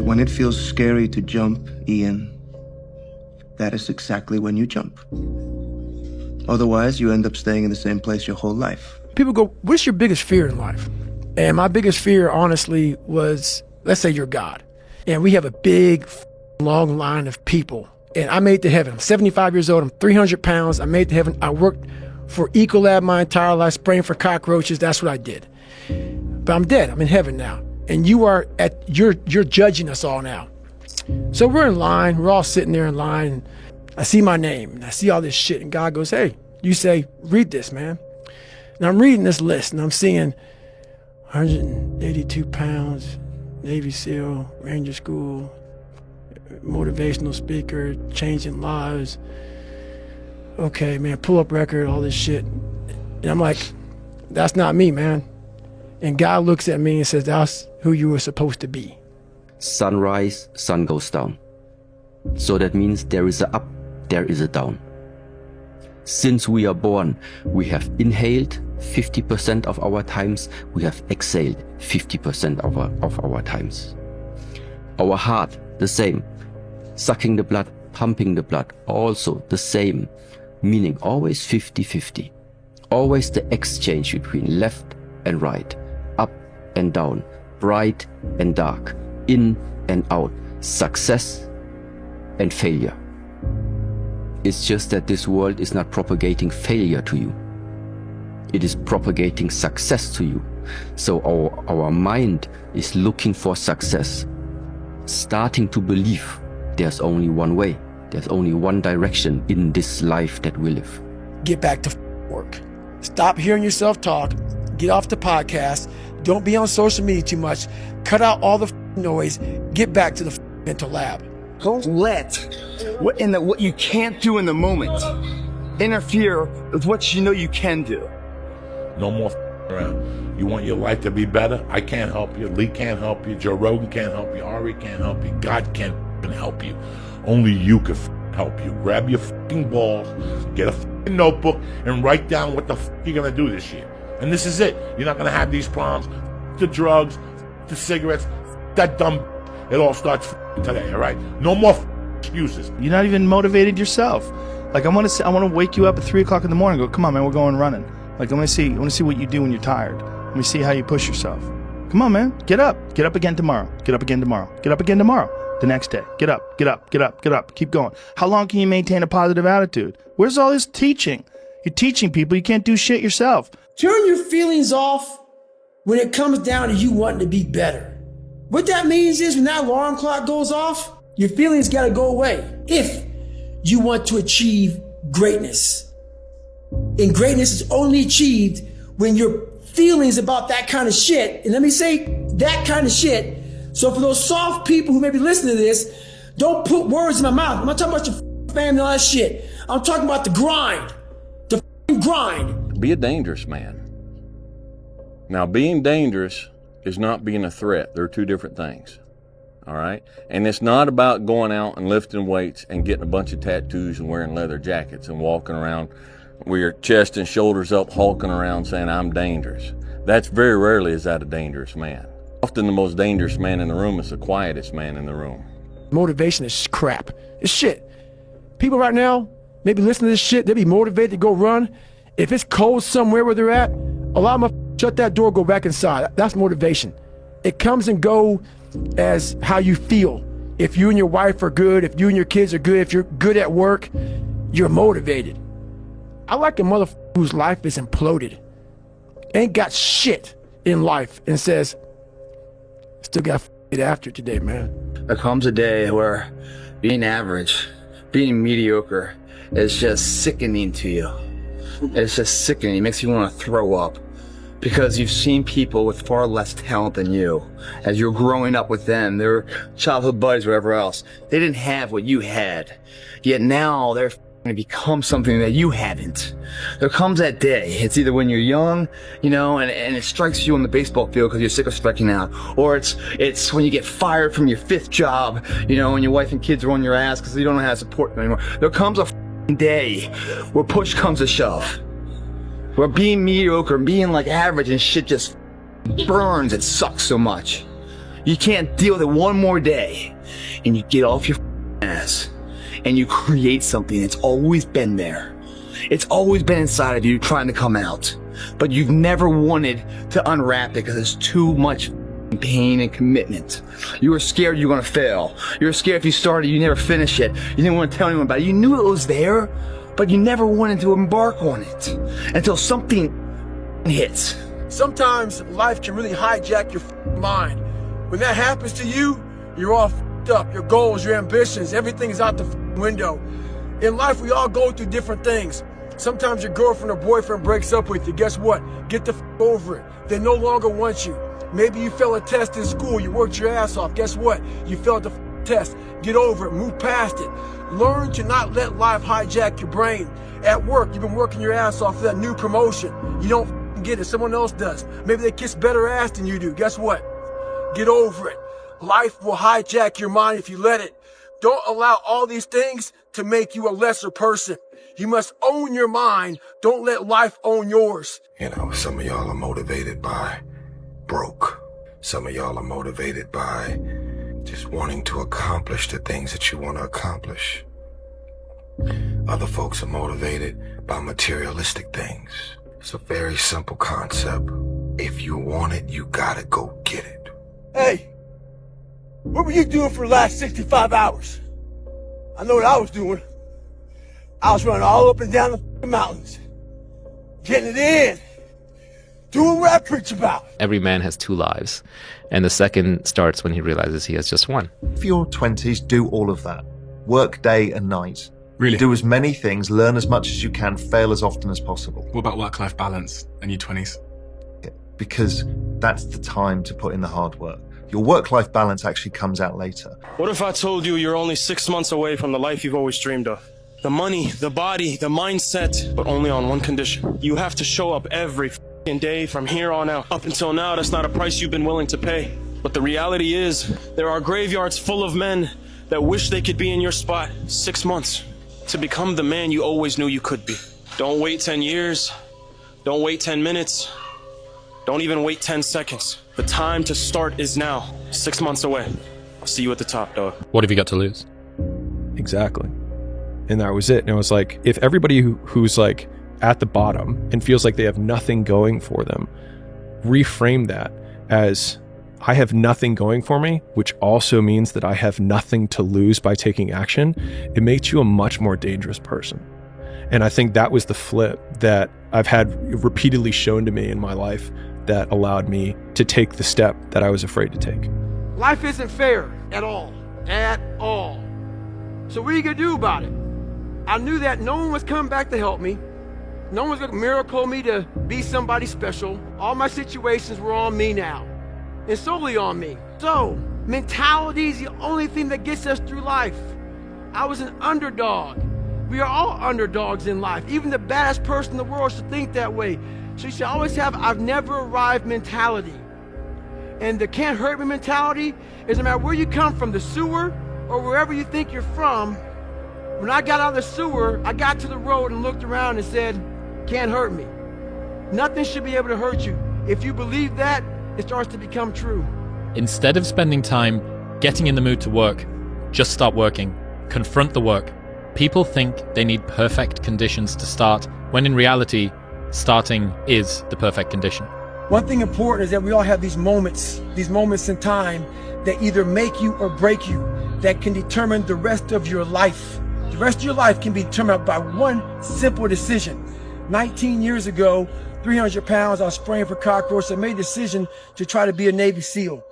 When it feels scary to jump, Ian, that is exactly when you jump. Otherwise, you end up staying in the same place your whole life. People go, what's your biggest fear in life? And my biggest fear, honestly, was, let's say you're God. And we have a big, long line of people. And I made it to heaven. I'm 75 years old. I'm 300 pounds. I made it to heaven. I worked for Ecolab my entire life, spraying for cockroaches. That's what I did. But I'm dead. I'm in heaven now. And you're judging us all now. So we're in line. We're all sitting there in line. And I see my name and I see all this shit. And God goes, hey, you say, read this, man. And I'm reading this list and I'm seeing 182 pounds, Navy SEAL, Ranger School, motivational speaker, changing lives. Okay, man, pull up record, all this shit. And I'm like, that's not me, man. And God looks at me and says, that's who you were supposed to be. Sunrise, sun goes down. So that means there is a up, there is a down. Since we are born, we have inhaled 50% of our times, we have exhaled 50% of our times. Our heart, the same. Sucking the blood, pumping the blood, also the same. Meaning always 50-50. Always the exchange between left and right, up and down, bright and dark, in and out, success and failure. It's just that this world is not propagating failure to you. It is propagating success to you. So our mind is looking for success, starting to believe there's only one way, there's only one direction in this life that we live. Get back to work. Stop hearing yourself talk. Get off the podcast. Don't be on social media too much. Cut out all the noise. Get back to the mental lab. Don't let what you can't do in the moment interfere with what you know you can do. No more around. You want your life to be better? I can't help you. Lee can't help you. Joe Rogan can't help you. Ari can't help you. God can't help you. Only you can help you. Grab your balls, get a notebook, and write down what the you're gonna do this year. And this is it. You're not gonna have these problems. The drugs, the cigarettes, that dumb. It all starts today. All right. No more excuses. You're not even motivated yourself. Like I want to wake you up at 3 o'clock in the morning. And go, come on, man, we're going running. Like I want to see what you do when you're tired. Let me see how you push yourself. Come on, man, get up again tomorrow. Get up again tomorrow. Get up again tomorrow. The next day, get up, get up, get up, get up. Keep going. How long can you maintain a positive attitude? Where's all this teaching? You're teaching people. You can't do shit yourself. Turn your feelings off when it comes down to you wanting to be better. What that means is when that alarm clock goes off, your feelings got to go away if you want to achieve greatness. And greatness is only achieved when your feelings about that kind of shit, and let me say that kind of shit. So for those soft people who may be listening to this, don't put words in my mouth. I'm not talking about your family and all that shit. I'm talking about the grind. The grind. Be a dangerous man. Now, being dangerous is not being a threat. They're two different things. All right? And it's not about going out and lifting weights and getting a bunch of tattoos and wearing leather jackets and walking around with your chest and shoulders up, hulking around saying, I'm dangerous. That's very rarely is that a dangerous man. Often the most dangerous man in the room is the quietest man in the room. Motivation is crap. It's shit. People right now, maybe listen to this shit, they'll be motivated to go run. If it's cold somewhere where they're at, a lot of them shut that door, go back inside. That's motivation. It comes and go as how you feel. If you and your wife are good, if you and your kids are good, if you're good at work, you're motivated. I like a motherfucker whose life is imploded, ain't got shit in life, and says, still got it after today, man. There comes a day where being average, being mediocre is just sickening to you. It's just sickening. It makes you want to throw up because you've seen people with far less talent than you. As you're growing up with them, their childhood buddies, whatever else, they didn't have what you had. Yet now they're going to become something that you haven't. There comes that day. It's either when you're young, you know, and it strikes you on the baseball field because you're sick of striking out, or it's when you get fired from your 5th job, you know, and your wife and kids are on your ass because you don't know how to support them anymore. There comes a day where push comes to shove, where being mediocre and being like average and shit just burns and sucks so much. You can't deal with it one more day. And you get off your ass and you create something that's always been there. It's always been inside of you trying to come out. But you've never wanted to unwrap it because it's too much pain and commitment. You were scared you were going to fail. You were scared if you started, you never finish it. You didn't want to tell anyone about it. You knew it was there, but you never wanted to embark on it until something hits. Sometimes life can really hijack your mind. When that happens to you, you're all up. Your goals, your ambitions, everything is out the window. In life, we all go through different things. Sometimes your girlfriend or boyfriend breaks up with you. Guess what? Get the over it. They no longer want you. Maybe you failed a test in school. You worked your ass off. Guess what? You failed the test. Get over it. Move past it. Learn to not let life hijack your brain. At work, you've been working your ass off for that new promotion. You don't get it. Someone else does. Maybe they kiss better ass than you do. Guess what? Get over it. Life will hijack your mind if you let it. Don't allow all these things to make you a lesser person. You must own your mind. Don't let life own yours. You know, some of y'all are motivated by broke. Some of y'all are motivated by just wanting to accomplish the things that you want to accomplish. Other folks are motivated by materialistic things. It's a very simple concept. If you want it, you gotta go get it. Hey, what were you doing for the last 65 hours? I know what I was doing. I was running all up and down the mountains, getting it in, doing what I preach about. Every man has two lives, and the second starts when he realizes he has just one. For your 20s, do all of that. Work day and night. Really? Do as many things, learn as much as you can, fail as often as possible. What about work-life balance in your 20s? Because that's the time to put in the hard work. Your work-life balance actually comes out later. What if I told you you're only 6 months away from the life you've always dreamed of? The money, the body, the mindset, but only on one condition. You have to show up every day from here on out. Up until now, that's not a price you've been willing to pay. But the reality is, there are graveyards full of men that wish they could be in your spot. 6 months to become the man you always knew you could be. Don't wait 10 years. Don't wait 10 minutes. Don't even wait 10 seconds. The time to start is now. 6 months away. I'll see you at the top, dog. What have you got to lose? Exactly. And that was it. And it was like, if everybody who's like at the bottom and feels like they have nothing going for them, reframe that as, I have nothing going for me, which also means that I have nothing to lose by taking action, it makes you a much more dangerous person. And I think that was the flip that I've had repeatedly shown to me in my life that allowed me to take the step that I was afraid to take. Life isn't fair at all. At all. So what are you going to do about it? I knew that no one was coming back to help me. No one was going to miracle me to be somebody special. All my situations were on me now. And solely on me. So, mentality is the only thing that gets us through life. I was an underdog. We are all underdogs in life. Even the baddest person in the world should think that way. So you should always have I've never arrived mentality. And the can't hurt me mentality is no matter where you come from, the sewer or wherever you think you're from. When I got out of the sewer, I got to the road and looked around and said, can't hurt me. Nothing should be able to hurt you. If you believe that, it starts to become true. Instead of spending time getting in the mood to work, just start working. Confront the work. People think they need perfect conditions to start, when in reality, starting is the perfect condition. One thing important is that we all have these moments in time that either make you or break you, that can determine the rest of your life. The rest of your life can be determined by one simple decision. 19 years ago, 300 pounds, I was spraying for cockroaches. I made a decision to try to be a Navy SEAL.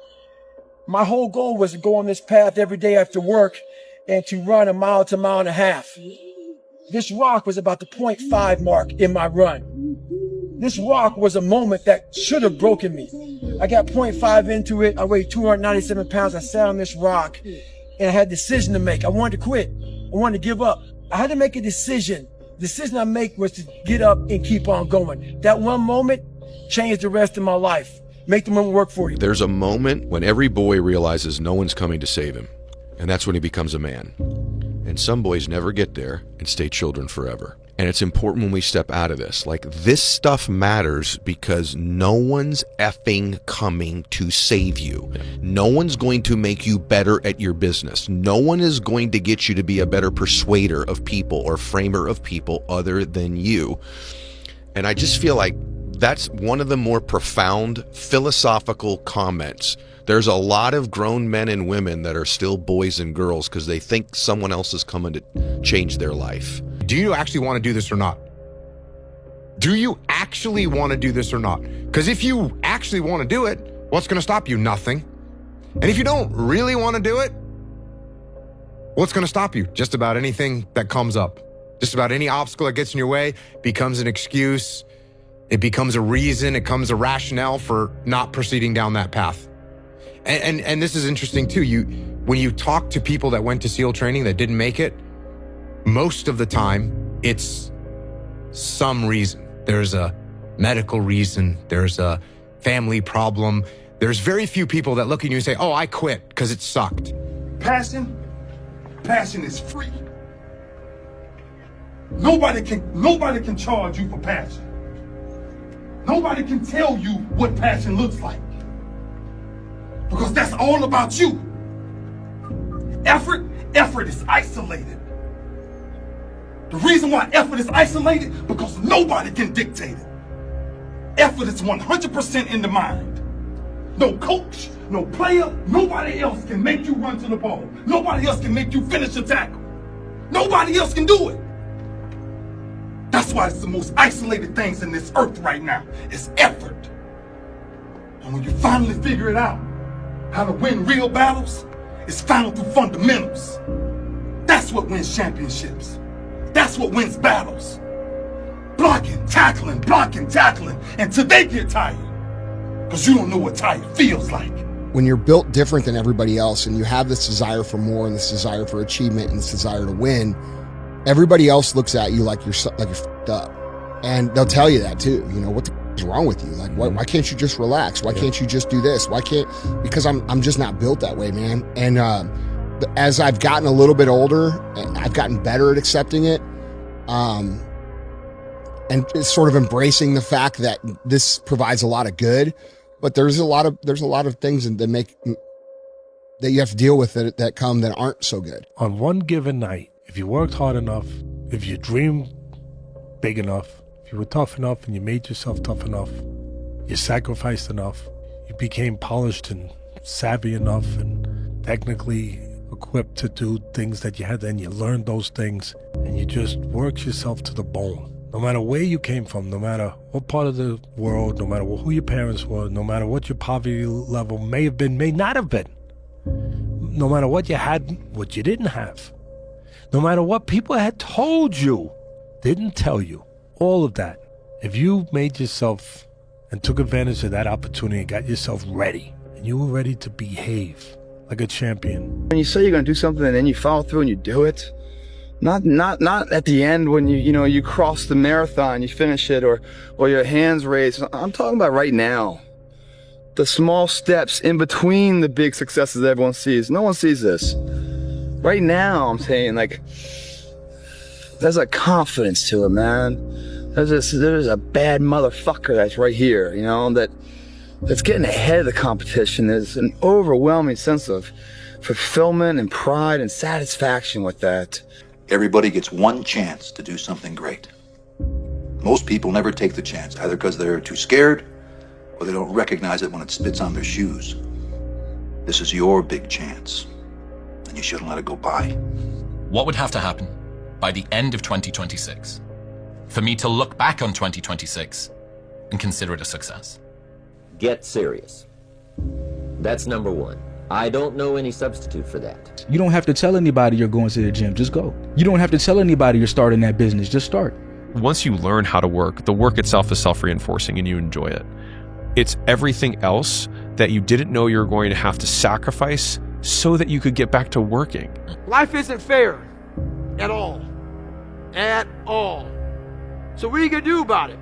My whole goal was to go on this path every day after work and to run a mile to a mile and a half. This rock was about the 0.5 mark in my run. This rock was a moment that should have broken me. I got 0.5 into it. I weighed 297 pounds. I sat on this rock and I had a decision to make. I wanted to quit. I wanted to give up. I had to make a decision. The decision I make was to get up and keep on going. That one moment changed the rest of my life. Make the moment work for you. There's a moment when every boy realizes no one's coming to save him. And that's when he becomes a man. And some boys never get there and stay children forever. And it's important when we step out of this. Like, this stuff matters because no one's effing coming to save you. No one's going to make you better at your business. No one is going to get you to be a better persuader of people or framer of people other than you. And I just feel like that's one of the more profound philosophical comments. There's a lot of grown men and women that are still boys and girls because they think someone else is coming to change their life. Do you actually want to do this or not? Do you actually want to do this or not? Because if you actually want to do it, what's going to stop you? Nothing. And if you don't really want to do it, what's going to stop you? Just about anything that comes up. Just about any obstacle that gets in your way becomes an excuse. It becomes a reason. It becomes a rationale for not proceeding down that path. And this is interesting too. When you talk to people that went to SEAL training that didn't make it, most of the time it's some reason. There's a medical reason. There's a family problem. There's very few people that look at you and say, oh, I quit because it sucked. Passion is free. Nobody can charge you for passion. Nobody can tell you what passion looks like. Because that's all about you. Effort is isolated. The reason why effort is isolated, because nobody can dictate it. Effort is 100% in the mind. No coach, no player, nobody else can make you run to the ball. Nobody else can make you finish a tackle. Nobody else can do it. That's why it's the most isolated things in this earth right now. It's effort. And when you finally figure it out, how to win real battles, it's found through fundamentals. That's what wins championships. That's what wins battles. Blocking, tackling, until they get tired. Because you don't know what tired feels like. When you're built different than everybody else and you have this desire for more and this desire for achievement and this desire to win, everybody else looks at you like you're f***ed up. And they'll tell you that too. You know, what the f*** is wrong with you? Like, why can't you just relax? Why can't you just do this? Because I'm just not built that way, man. And as I've gotten a little bit older, I've gotten better at accepting it. And it's sort of embracing the fact that this provides a lot of good, but there's a lot of things that you have to deal with that come that aren't so good. On one given night, if you worked hard enough, if you dreamed big enough, if you were tough enough and you made yourself tough enough, you sacrificed enough, you became polished and savvy enough and technically equipped to do things that you had, and you learned those things and you just worked yourself to the bone. No matter where you came from, no matter what part of the world, no matter who your parents were, no matter what your poverty level may have been, may not have been, no matter what you had, what you didn't have, no matter what people had told you, didn't tell you, all of that, if you made yourself and took advantage of that opportunity and got yourself ready, and you were ready to behave like a champion. When you say you're going to do something and then you follow through and you do it, not at the end when you cross the marathon, you finish it, or your hands raised. I'm talking about right now. The small steps in between the big successes that everyone sees. No one sees this. Right now, I'm saying, like, there's a confidence to it, man. There's a bad motherfucker that's right here, that's getting ahead of the competition. There's an overwhelming sense of fulfillment and pride and satisfaction with that. Everybody gets one chance to do something great. Most people never take the chance, either because they're too scared or they don't recognize it when it spits on their shoes. This is your big chance, and you shouldn't let it go by. What would have to happen by the end of 2026 for me to look back on 2026 and consider it a success? Get serious. That's number one. I don't know any substitute for that. You don't have to tell anybody you're going to the gym, just go. You don't have to tell anybody you're starting that business, just start. Once you learn how to work, the work itself is self-reinforcing and you enjoy it. It's everything else that you didn't know you were going to have to sacrifice so that you could get back to working. Life isn't fair at all. At all. So what are you going to do about it?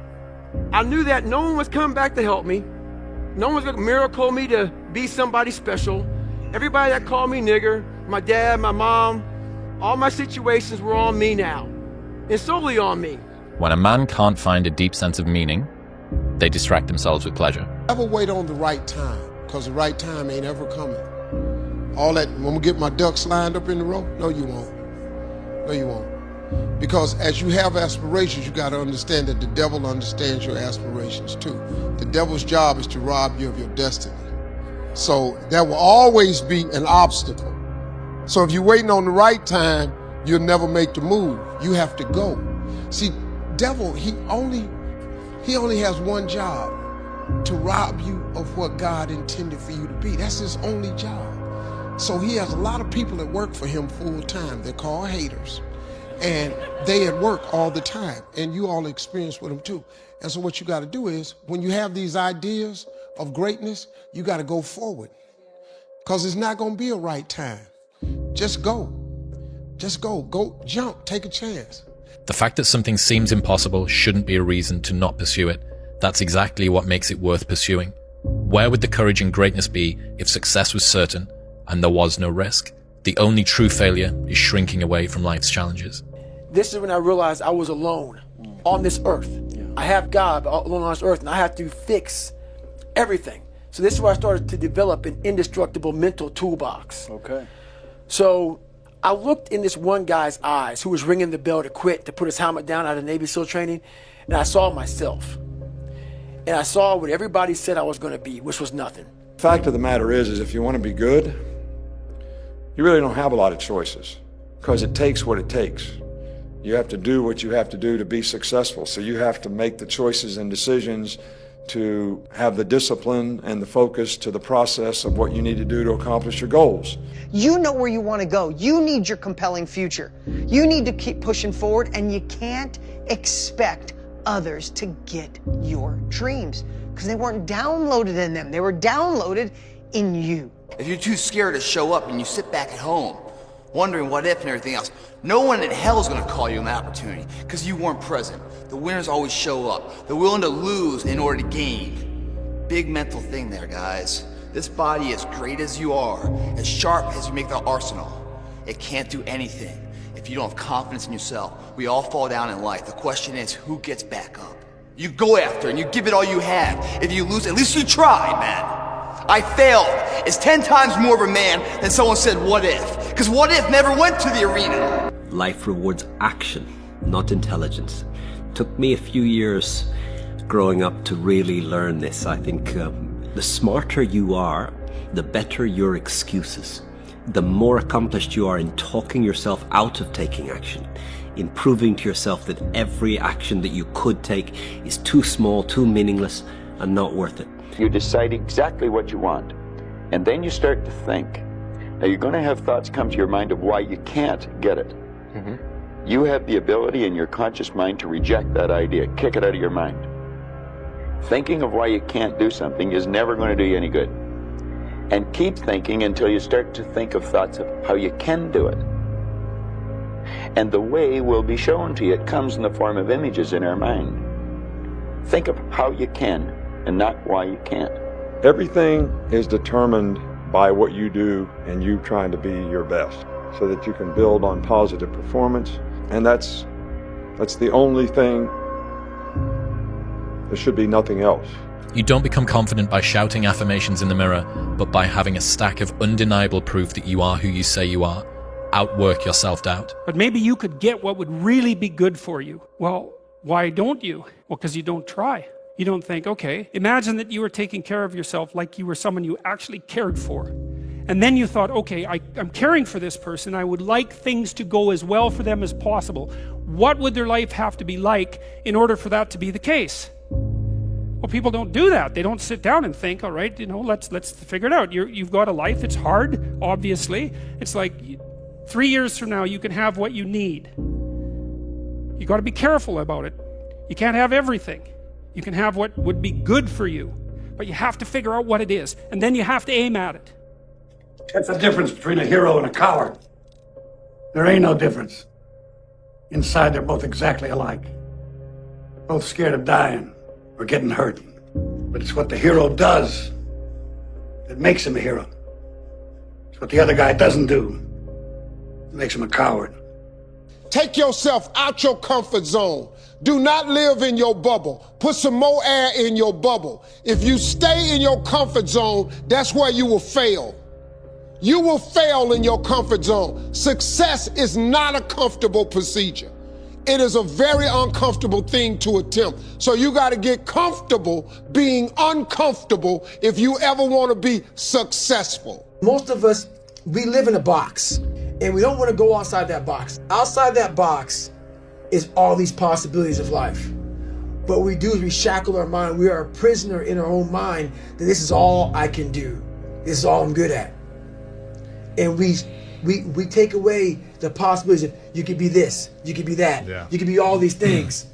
I knew that no one was coming back to help me. No one's going to miracle me to be somebody special. Everybody that called me nigger, my dad, my mom, All my situations were on me now, and solely on me. When a man can't find a deep sense of meaning, they distract themselves with pleasure. Never wait on the right time, because the right time ain't ever coming. All that, when we get my ducks lined up in the row, no you won't. No you won't. Because as you have aspirations, you got to understand that the devil understands your aspirations too. The devil's job is to rob you of your destiny. So that will always be an obstacle. So if you're waiting on the right time, you'll never make the move. You have to go. See, devil, he only has one job, to rob you of what God intended for you to be. That's his only job. So he has a lot of people that work for him full time. They're called haters. And they at work all the time. And you all experience with them too. And so what you got to do is, when you have these ideas of greatness, you got to go forward. Because it's not going to be a right time. Just go. Just go. Go, jump, take a chance. The fact that something seems impossible shouldn't be a reason to not pursue it. That's exactly what makes it worth pursuing. Where would the courage and greatness be if success was certain and there was no risk? The only true failure is shrinking away from life's challenges. This is when I realized I was alone on this earth. I have God alone on this earth, and I have to fix everything. So this is where I started to develop an indestructible mental toolbox. Okay. So I looked in this one guy's eyes who was ringing the bell to quit, to put his helmet down out of Navy SEAL training, and I saw myself. And I saw what everybody said I was going to be, which was nothing. The fact of the matter is if you want to be good, you really don't have a lot of choices, because it takes what it takes. You have to do what you have to do to be successful. So you have to make the choices and decisions to have the discipline and the focus to the process of what you need to do to accomplish your goals. You know where you want to go. You need your compelling future. You need to keep pushing forward, and you can't expect others to get your dreams, because they weren't downloaded in them. They were downloaded in you. If you're too scared to show up and you sit back at home, wondering what if and everything else, no one in hell is going to call you an opportunity because you weren't present. The winners always show up. They're willing to lose in order to gain. Big mental thing there, guys. This body, as great as you are, as sharp as you make the arsenal, it can't do anything if you don't have confidence in yourself. We all fall down in life. The question is, who gets back up? You go after and you give it all you have. If you lose, at least you tried, man. I failed is 10 times more of a man than someone said, what if? Because what if never went to the arena. Life rewards action, not intelligence. Took me a few years growing up to really learn this. I think the smarter you are, the better your excuses. The more accomplished you are in talking yourself out of taking action, in proving to yourself that every action that you could take is too small, too meaningless, and not worth it. You decide exactly what you want, and then you start to think. Now you're going to have thoughts come to your mind of why you can't get it. You have the ability in your conscious mind to reject that idea, kick it out of your mind. Thinking of why you can't do something is never going to do you any good. And keep thinking until you start to think of thoughts of how you can do it. And the way will be shown to you. It comes in the form of images in our mind. Think of how you can and not why you can't. Everything is determined by what you do and you trying to be your best so that you can build on positive performance. And that's the only thing. There should be nothing else. You don't become confident by shouting affirmations in the mirror, but by having a stack of undeniable proof that you are who you say you are. Outwork your self-doubt. But maybe you could get what would really be good for you. Well, why don't you? Well, because you don't try. You don't think, okay, imagine that you were taking care of yourself like you were someone you actually cared for. And then you thought, okay, I'm caring for this person. I would like things to go as well for them as possible. What would their life have to be like in order for that to be the case? Well, people don't do that. They don't sit down and think, all right, let's figure it out. You've got a life. It's hard, obviously. It's like 3 years from now, you can have what you need. You got to be careful about it. You can't have everything. You can have what would be good for you, but you have to figure out what it is, and then you have to aim at it. That's the difference between a hero and a coward. There ain't no difference. Inside, they're both exactly alike. Both scared of dying or getting hurt. But it's what the hero does that makes him a hero. It's what the other guy doesn't do makes him a coward. Take yourself out your comfort zone. Do not live in your bubble. Put some more air in your bubble. If you stay in your comfort zone, that's where you will fail. You will fail in your comfort zone. Success is not a comfortable procedure. It is a very uncomfortable thing to attempt. So you got to get comfortable being uncomfortable if you ever want to be successful. Most of us, we live in a box, and we don't want to go outside that box. Outside that box is all these possibilities of life. But what we do is we shackle our mind. We are a prisoner in our own mind that this is all I can do. This is all I'm good at. And we take away the possibilities of you could be this, you could be that, you could be all these things.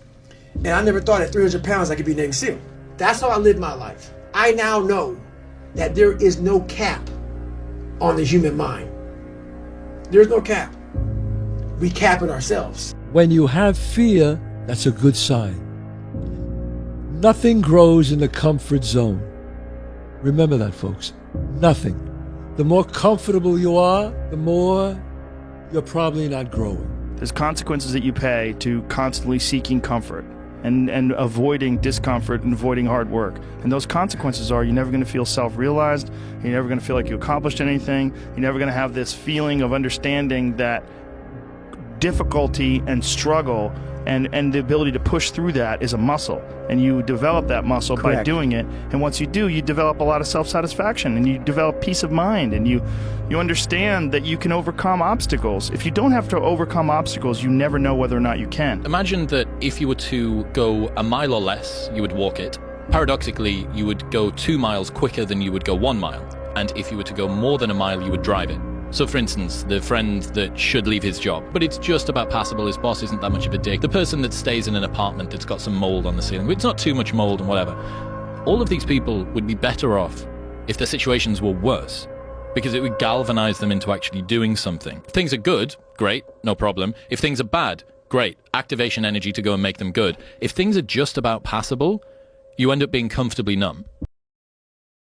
And I never thought at 300 pounds I could be Navy SEAL. That's how I live my life. I now know that there is no cap on the human mind. There's no cap. We cap it ourselves. When you have fear, that's a good sign. Nothing grows in the comfort zone. Remember that, folks. Nothing. The more comfortable you are, the more you're probably not growing. There's consequences that you pay to constantly seeking comfort and avoiding discomfort and avoiding hard work. And those consequences are you're never going to feel self-realized, you're never going to feel like you accomplished anything, you're never going to have this feeling of understanding that difficulty and struggle and the ability to push through that is a muscle, and you develop that muscle by doing it. And once you do, you develop a lot of self-satisfaction, and you develop peace of mind, and you understand that you can overcome obstacles. If you don't have to overcome obstacles, you never know whether or not you can. Imagine that if you were to go a mile or less, you would walk it. Paradoxically, you would go 2 miles quicker than you would go 1 mile. And if you were to go more than a mile, you would drive it. So for instance, the friend that should leave his job, but it's just about passable, his boss isn't that much of a dick. The person that stays in an apartment that's got some mold on the ceiling, but it's not too much mold and whatever. All of these people would be better off if their situations were worse, because it would galvanize them into actually doing something. If things are good, great, no problem. If things are bad, great, activation energy to go and make them good. If things are just about passable, you end up being comfortably numb.